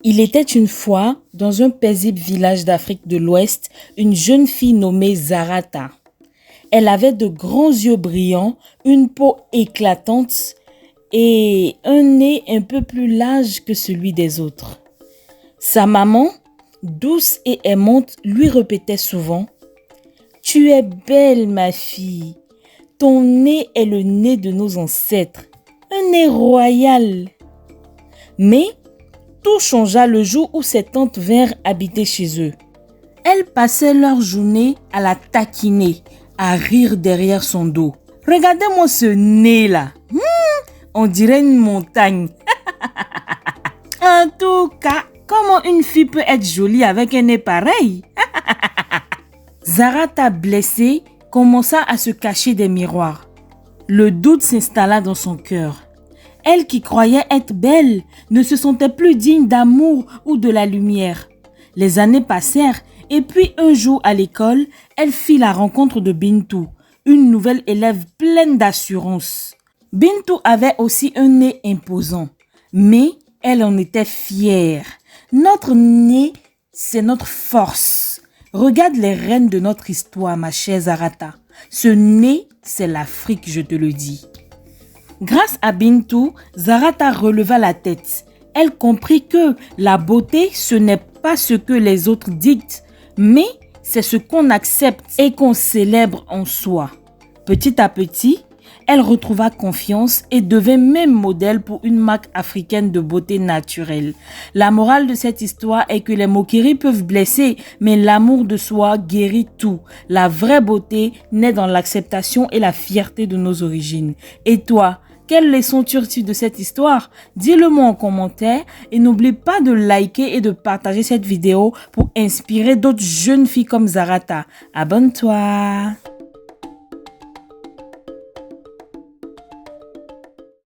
Il était une fois, dans un paisible village d'Afrique de l'Ouest, une jeune fille nommée Zarata. Elle avait de grands yeux brillants, une peau éclatante et un nez un peu plus large que celui des autres. Sa maman, douce et aimante, lui répétait souvent « Tu es belle, ma fille. Ton nez est le nez de nos ancêtres, un nez royal. » Mais tout changea le jour où ses tantes vinrent habiter chez eux. Elles passaient leur journée à la taquiner, à rire derrière son dos. « Regardez-moi ce nez-là. On dirait une montagne. » En tout cas, comment une fille peut être jolie avec un nez pareil? Zarata, blessée, commença à se cacher des miroirs. Le doute s'installa dans son cœur. Elle qui croyait être belle ne se sentait plus digne d'amour ou de la lumière. Les années passèrent et puis un jour à l'école, elle fit la rencontre de Bintou, une nouvelle élève pleine d'assurance. Bintou avait aussi un nez imposant, mais elle en était fière. Notre nez, c'est notre force. Regarde les reines de notre histoire, ma chère Zarata. Ce nez, c'est l'Afrique, je te le dis. Grâce à Bintou, Zarata releva la tête. Elle comprit que la beauté, ce n'est pas ce que les autres dictent, mais c'est ce qu'on accepte et qu'on célèbre en soi. Petit à petit, elle retrouva confiance et devint même modèle pour une marque africaine de beauté naturelle. La morale de cette histoire est que les moqueries peuvent blesser, mais l'amour de soi guérit tout. La vraie beauté naît dans l'acceptation et la fierté de nos origines. Et toi, quelle leçon tires-tu de cette histoire? Dis-le-moi en commentaire et n'oublie pas de liker et de partager cette vidéo pour inspirer d'autres jeunes filles comme Zarata. Abonne-toi!